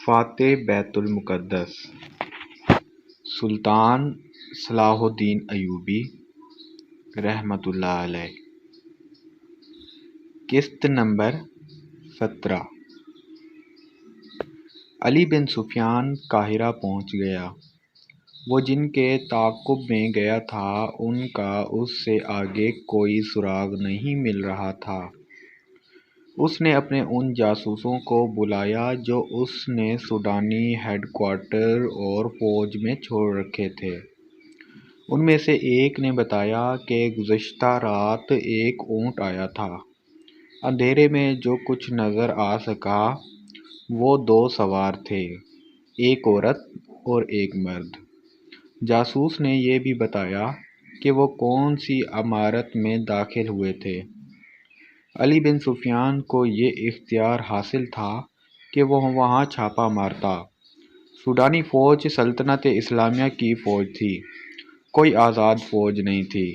فاتح بیت المقدس سلطان صلاح الدین ایوبی رحمۃ اللہ علیہ۔ قسط نمبر 17۔ علی بن سفیان قاہرہ پہنچ گیا۔ وہ جن کے تعاقب میں گیا تھا ان کا اس سے آگے کوئی سراغ نہیں مل رہا تھا۔ اس نے اپنے ان جاسوسوں کو بلایا جو اس نے سوڈانی ہیڈ کوارٹر اور فوج میں چھوڑ رکھے تھے۔ ان میں سے ایک نے بتایا کہ گزشتہ رات ایک اونٹ آیا تھا۔ اندھیرے میں جو کچھ نظر آ سکا وہ 2 سوار تھے، ایک عورت اور ایک مرد۔ جاسوس نے یہ بھی بتایا کہ وہ کون سی عمارت میں داخل ہوئے تھے۔ علی بن سفیان کو یہ اختیار حاصل تھا کہ وہ وہاں چھاپا مارتا۔ سوڈانی فوج سلطنت اسلامیہ کی فوج تھی، کوئی آزاد فوج نہیں تھی،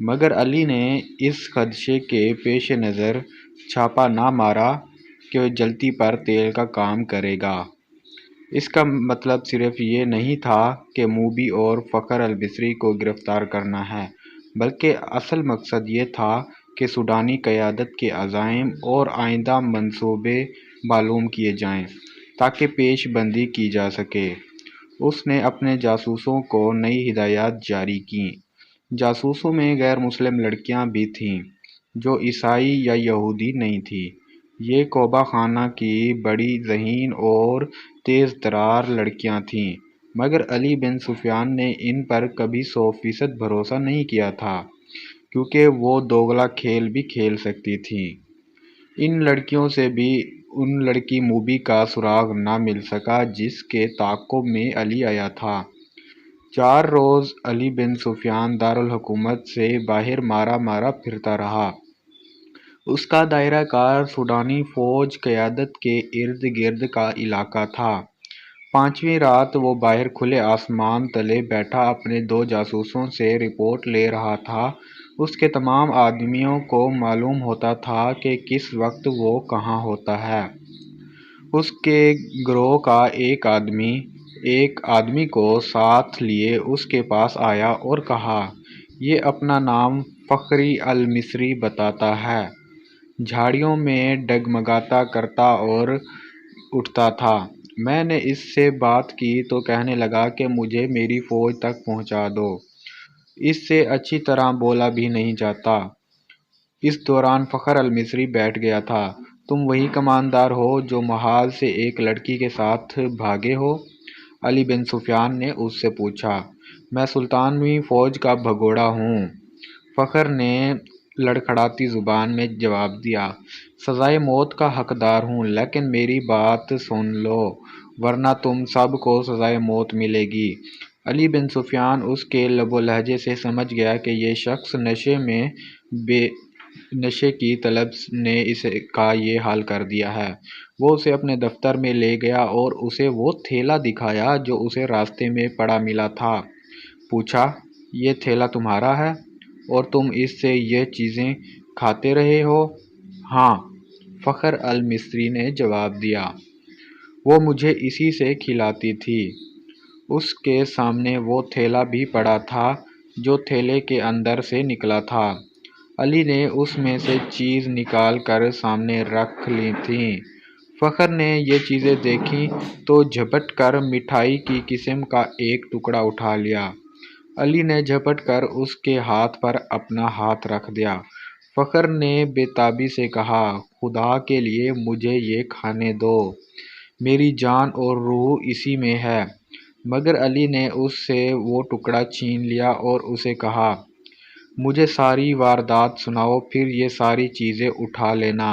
مگر علی نے اس خدشے کے پیش نظر چھاپا نہ مارا کہ وہ جلتی پر تیل کا کام کرے گا۔ اس کا مطلب صرف یہ نہیں تھا کہ موبی اور فخر المصری کو گرفتار کرنا ہے، بلکہ اصل مقصد یہ تھا کہ سوڈانی قیادت کے عزائم اور آئندہ منصوبے معلوم کیے جائیں تاکہ پیش بندی کی جا سکے۔ اس نے اپنے جاسوسوں کو نئی ہدایات جاری کیں۔ جاسوسوں میں غیر مسلم لڑکیاں بھی تھیں جو عیسائی یا یہودی نہیں تھیں۔ یہ کوبہ خانہ کی بڑی ذہین اور تیز ترار لڑکیاں تھیں، مگر علی بن سفیان نے ان پر کبھی 100% بھروسہ نہیں کیا تھا کیونکہ وہ دوگلا کھیل بھی کھیل سکتی تھیں۔ ان لڑکیوں سے بھی ان لڑکی موبی کا سراغ نہ مل سکا جس کے تعاقب میں علی آیا تھا۔ 4 روز علی بن سفیان دارالحکومت سے باہر مارا مارا پھرتا رہا۔ اس کا دائرہ کار سوڈانی فوج قیادت کے ارد گرد کا علاقہ تھا۔ 5ویں رات وہ باہر کھلے آسمان تلے بیٹھا اپنے 2 جاسوسوں سے رپورٹ لے رہا تھا۔ اس کے تمام آدمیوں کو معلوم ہوتا تھا کہ کس وقت وہ کہاں ہوتا ہے۔ اس کے گروہ کا ایک آدمی کو ساتھ لیے اس کے پاس آیا اور کہا، یہ اپنا نام فخری المصری بتاتا ہے، جھاڑیوں میں ڈگمگاتا کرتا اور اٹھتا تھا۔ میں نے اس سے بات کی تو کہنے لگا کہ مجھے میری فوج تک پہنچا دو، اس سے اچھی طرح بولا بھی نہیں جاتا۔ اس دوران فخر المصری بیٹھ گیا تھا۔ تم وہی کماندار ہو جو محاذ سے ایک لڑکی کے ساتھ بھاگے ہو؟ علی بن سفیان نے اس سے پوچھا۔ میں سلطانوی فوج کا بھگوڑا ہوں، فخر نے لڑکھڑاتی زبان میں جواب دیا۔ سزائے موت کا حقدار ہوں، لیکن میری بات سن لو ورنہ تم سب کو سزائے موت ملے گی۔ علی بن سفیان اس کے لب و لہجے سے سمجھ گیا کہ یہ شخص نشے کی طلب نے اس کا یہ حال کر دیا ہے۔ وہ اسے اپنے دفتر میں لے گیا اور اسے وہ تھیلا دکھایا جو اسے راستے میں پڑا ملا تھا۔ پوچھا، یہ تھیلا تمہارا ہے اور تم اس سے یہ چیزیں کھاتے رہے ہو؟ ہاں، فخر المصری نے جواب دیا، وہ مجھے اسی سے کھلاتی تھی۔ اس کے سامنے وہ تھیلا بھی پڑا تھا جو تھیلے کے اندر سے نکلا تھا۔ علی نے اس میں سے چیز نکال کر سامنے رکھ لی تھی۔ فخر نے یہ چیزیں دیکھیں تو جھپٹ کر مٹھائی کی قسم کا ایک ٹکڑا اٹھا لیا۔ علی نے جھپٹ کر اس کے ہاتھ پر اپنا ہاتھ رکھ دیا۔ فخر نے بے تابی سے کہا، خدا کے لیے مجھے یہ کھانے دو، میری جان اور روح اسی میں ہے۔ مگر علی نے اس سے وہ ٹکڑا چھین لیا اور اسے کہا، مجھے ساری واردات سناؤ، پھر یہ ساری چیزیں اٹھا لینا۔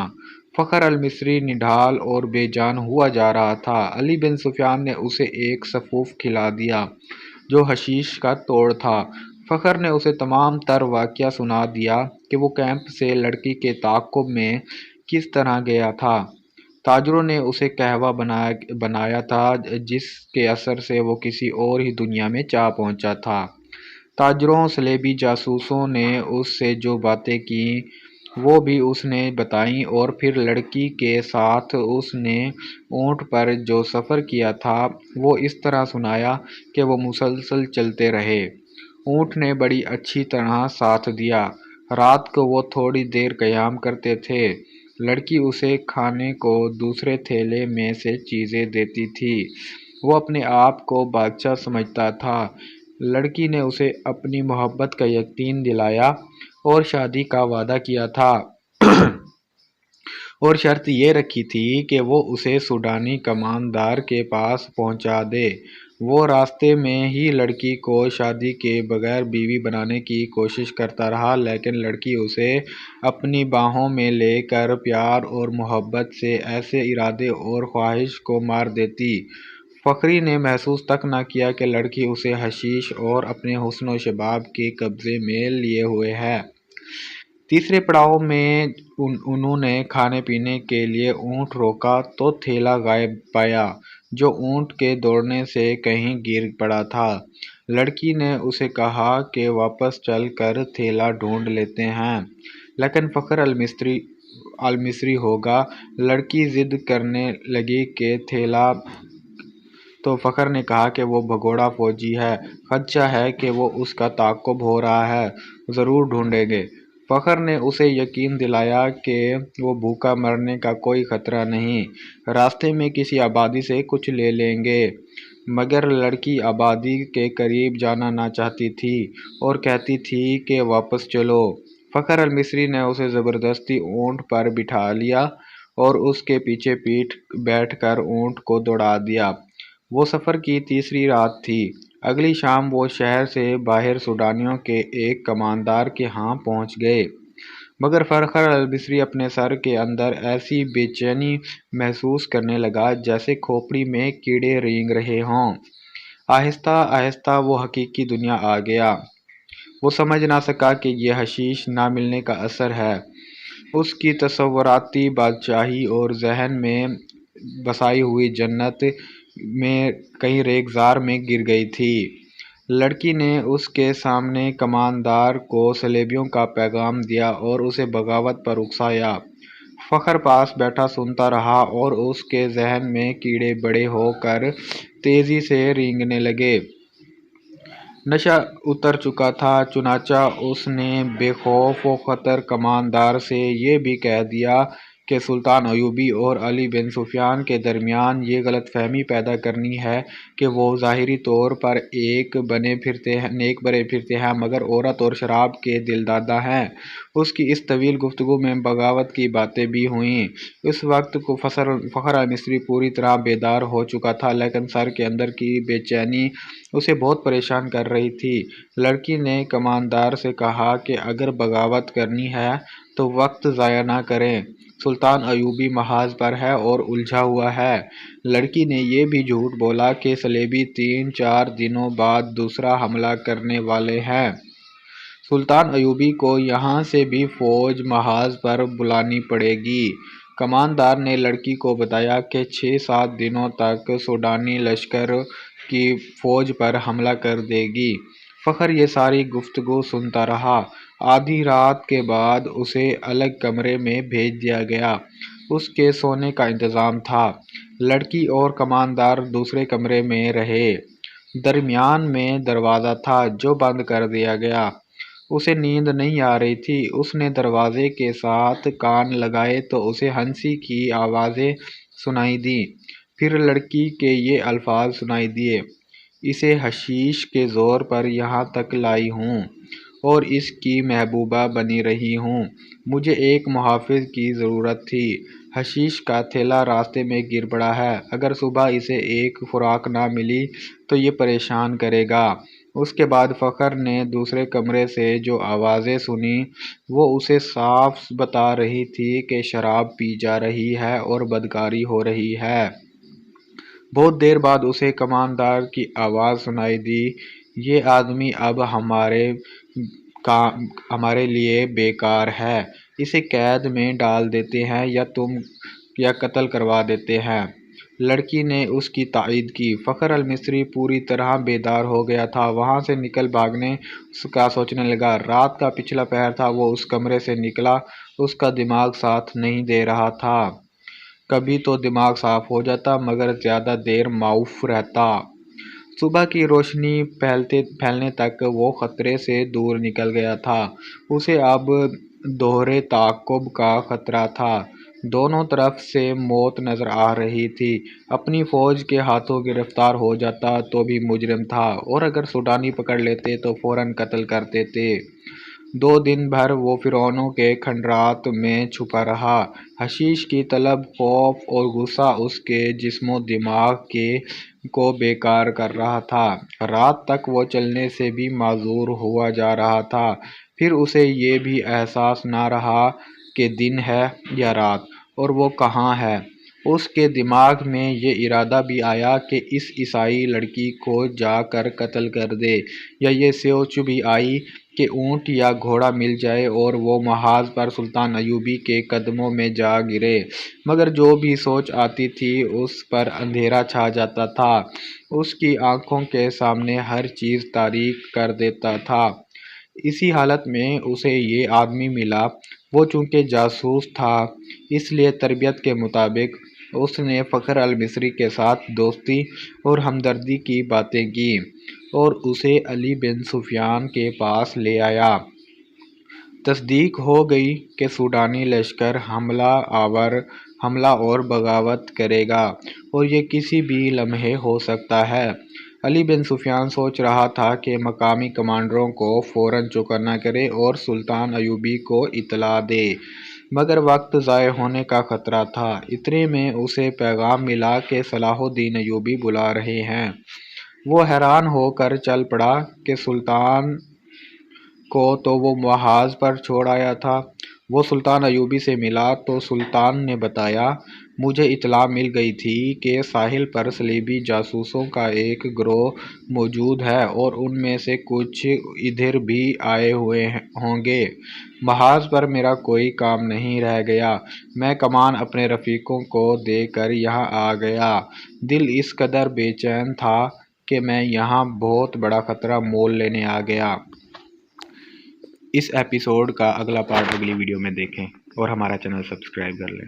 فخر المصری نڈھال اور بے جان ہوا جا رہا تھا۔ علی بن سفیان نے اسے ایک سفوف کھلا دیا جو حشیش کا توڑ تھا۔ فخر نے اسے تمام تر واقعہ سنا دیا کہ وہ کیمپ سے لڑکی کے تعاقب میں کس طرح گیا تھا۔ تاجروں نے اسے قہوہ بنایا تھا جس کے اثر سے وہ کسی اور ہی دنیا میں جا پہنچا تھا۔ تاجروں، صلیبی جاسوسوں نے اس سے جو باتیں کیں وہ بھی اس نے بتائیں، اور پھر لڑکی کے ساتھ اس نے اونٹ پر جو سفر کیا تھا وہ اس طرح سنایا کہ وہ مسلسل چلتے رہے۔ اونٹ نے بڑی اچھی طرح ساتھ دیا۔ رات کو وہ تھوڑی دیر قیام کرتے تھے۔ لڑکی اسے کھانے کو دوسرے تھیلے میں سے چیزیں دیتی تھی۔ وہ اپنے آپ کو بادشاہ سمجھتا تھا۔ لڑکی نے اسے اپنی محبت کا یقین دلایا اور شادی کا وعدہ کیا تھا، اور شرط یہ رکھی تھی کہ وہ اسے سوڈانی کماندار کے پاس پہنچا دے۔ وہ راستے میں ہی لڑکی کو شادی کے بغیر بیوی بنانے کی کوشش کرتا رہا، لیکن لڑکی اسے اپنی باہوں میں لے کر پیار اور محبت سے ایسے ارادے اور خواہش کو مار دیتی۔ فخری نے محسوس تک نہ کیا کہ لڑکی اسے حشیش اور اپنے حسن و شباب کے قبضے میں لیے ہوئے ہے۔ تیسرے پڑاؤ میں انہوں نے کھانے پینے کے لیے اونٹ روکا تو تھیلا غائب پایا، جو اونٹ کے دوڑنے سے کہیں گر پڑا تھا۔ لڑکی نے اسے کہا کہ واپس چل کر تھیلا ڈھونڈ لیتے ہیں، لیکن فخر المصری ہوگا۔ لڑکی ضد کرنے لگی کہ تھیلا، تو فخر نے کہا کہ وہ بھگوڑا فوجی ہے، خدشہ ہے کہ وہ اس کا تعاقب ہو رہا ہے، ضرور ڈھونڈیں گے۔ فخر نے اسے یقین دلایا کہ وہ بھوکا مرنے کا کوئی خطرہ نہیں، راستے میں کسی آبادی سے کچھ لے لیں گے، مگر لڑکی آبادی کے قریب جانا نہ چاہتی تھی اور کہتی تھی کہ واپس چلو۔ فخر المصری نے اسے زبردستی اونٹ پر بٹھا لیا اور اس کے پیچھے بیٹھ کر اونٹ کو دوڑا دیا۔ وہ سفر کی تیسری رات تھی۔ اگلی شام وہ شہر سے باہر سوڈانیوں کے ایک کماندار کے ہاں پہنچ گئے، مگر فخر المصری اپنے سر کے اندر ایسی بے چینی محسوس کرنے لگا جیسے کھوپڑی میں کیڑے رینگ رہے ہوں۔ آہستہ آہستہ وہ حقیقی دنیا آ گیا۔ وہ سمجھ نہ سکا کہ یہ حشیش نہ ملنے کا اثر ہے۔ اس کی تصوراتی بادشاہی اور ذہن میں بسائی ہوئی جنت میں کہیں ریگزار میں گر گئی تھی۔ لڑکی نے اس کے سامنے کماندار کو صلیبیوں کا پیغام دیا اور اسے بغاوت پر اکسایا۔ فخر پاس بیٹھا سنتا رہا اور اس کے ذہن میں کیڑے بڑے ہو کر تیزی سے رینگنے لگے۔ نشہ اتر چکا تھا، چنانچہ اس نے بے خوف و خطر کماندار سے یہ بھی کہہ دیا کہ سلطان ایوبی اور علی بن سفیان کے درمیان یہ غلط فہمی پیدا کرنی ہے کہ وہ ظاہری طور پر نیک بنے پھرتے ہیں، مگر عورت اور شراب کے دلدادہ ہیں۔ اس کی اس طویل گفتگو میں بغاوت کی باتیں بھی ہوئیں۔ اس وقت کو فخر المصری پوری طرح بیدار ہو چکا تھا، لیکن سر کے اندر کی بے چینی اسے بہت پریشان کر رہی تھی۔ لڑکی نے کماندار سے کہا کہ اگر بغاوت کرنی ہے تو وقت ضائع نہ کریں، سلطان ایوبی محاذ پر ہے اور الجھا ہوا ہے۔ لڑکی نے یہ بھی جھوٹ بولا کہ صلیبی 3-4 دنوں بعد دوسرا حملہ کرنے والے ہیں۔ سلطان ایوبی کو یہاں سے بھی فوج محاذ پر بلانی پڑے گی۔ کماندار نے لڑکی کو بتایا کہ 6-7 دنوں تک سوڈانی لشکر کی فوج پر حملہ کر دے گی۔ فخر یہ ساری گفتگو سنتا رہا۔ آدھی رات کے بعد اسے الگ کمرے میں بھیج دیا گیا۔ اس کے سونے کا انتظام تھا۔ لڑکی اور کماندار دوسرے کمرے میں رہے۔ درمیان میں دروازہ تھا جو بند کر دیا گیا۔ اسے نیند نہیں آ رہی تھی۔ اس نے دروازے کے ساتھ کان لگائے تو اسے ہنسی کی آوازیں سنائی دیں۔ پھر لڑکی کے یہ الفاظ سنائی دیے: اسے حشیش کے زور پر یہاں تک لائی ہوں اور اس کی محبوبہ بنی رہی ہوں۔ مجھے ایک محافظ کی ضرورت تھی۔ حشیش کا تھیلا راستے میں گر پڑا ہے۔ اگر صبح اسے ایک خوراک نہ ملی تو یہ پریشان کرے گا۔ اس کے بعد فخر نے دوسرے کمرے سے جو آوازیں سنیں وہ اسے صاف بتا رہی تھی کہ شراب پی جا رہی ہے اور بدکاری ہو رہی ہے۔ بہت دیر بعد اسے کماندار کی آواز سنائی دی: یہ آدمی اب ہمارے لیے بیکار ہے، اسے قید میں ڈال دیتے ہیں یا قتل کروا دیتے ہیں۔ لڑکی نے اس کی تائید کی۔ فخر المصری پوری طرح بیدار ہو گیا تھا۔ وہاں سے نکل بھاگنے کا سوچنے لگا۔ رات کا پچھلا پہر تھا۔ وہ اس کمرے سے نکلا۔ اس کا دماغ ساتھ نہیں دے رہا تھا۔ کبھی تو دماغ صاف ہو جاتا مگر زیادہ دیر معاف رہتا۔ صبح کی روشنی پھیلنے تک وہ خطرے سے دور نکل گیا تھا۔ اسے اب دوہرے تعاقب کا خطرہ تھا۔ دونوں طرف سے موت نظر آ رہی تھی۔ اپنی فوج کے ہاتھوں گرفتار ہو جاتا تو بھی مجرم تھا، اور اگر سوڈانی پکڑ لیتے تو فوراً قتل کر دیتے۔ 2 دن بھر وہ فرعونوں کے کھنڈرات میں چھپا رہا۔ حشیش کی طلب، خوف اور غصہ اس کے جسم و دماغ کو بیکار کر رہا تھا۔ رات تک وہ چلنے سے بھی معذور ہوا جا رہا تھا۔ پھر اسے یہ بھی احساس نہ رہا کہ دن ہے یا رات، اور وہ کہاں ہے۔ اس کے دماغ میں یہ ارادہ بھی آیا کہ اس عیسائی لڑکی کو جا کر قتل کر دے، یا یہ سوچ بھی آئی کہ اونٹ یا گھوڑا مل جائے اور وہ محاذ پر سلطان ایوبی کے قدموں میں جا گرے، مگر جو بھی سوچ آتی تھی اس پر اندھیرا چھا جاتا تھا۔ اس کی آنکھوں کے سامنے ہر چیز تاریک کر دیتا تھا۔ اسی حالت میں اسے یہ آدمی ملا۔ وہ چونکہ جاسوس تھا، اس لیے تربیت کے مطابق اس نے فخر المصری کے ساتھ دوستی اور ہمدردی کی باتیں کی، اور اسے علی بن سفیان کے پاس لے آیا۔ تصدیق ہو گئی کہ سوڈانی لشکر حملہ اور بغاوت کرے گا، اور یہ کسی بھی لمحے ہو سکتا ہے۔ علی بن سفیان سوچ رہا تھا کہ مقامی کمانڈروں کو فوراً چوکر نہ کرے اور سلطان ایوبی کو اطلاع دے، مگر وقت ضائع ہونے کا خطرہ تھا۔ اتنے میں اسے پیغام ملا کہ صلاح الدین ایوبی بلا رہے ہیں۔ وہ حیران ہو کر چل پڑا کہ سلطان کو تو وہ محاذ پر چھوڑ آیا تھا۔ وہ سلطان ایوبی سے ملا تو سلطان نے بتایا، مجھے اطلاع مل گئی تھی کہ ساحل پر صلیبی جاسوسوں کا ایک گروہ موجود ہے، اور ان میں سے کچھ ادھر بھی آئے ہوئے ہوں گے۔ محاذ پر میرا کوئی کام نہیں رہ گیا۔ میں کمان اپنے رفیقوں کو دے کر یہاں آ گیا۔ دل اس قدر بے چین تھا کہ میں یہاں بہت بڑا خطرہ مول لینے آ گیا۔ اس ایپیسوڈ کا اگلا پارٹ اگلی ویڈیو میں دیکھیں، اور ہمارا چینل سبسکرائب کر لیں۔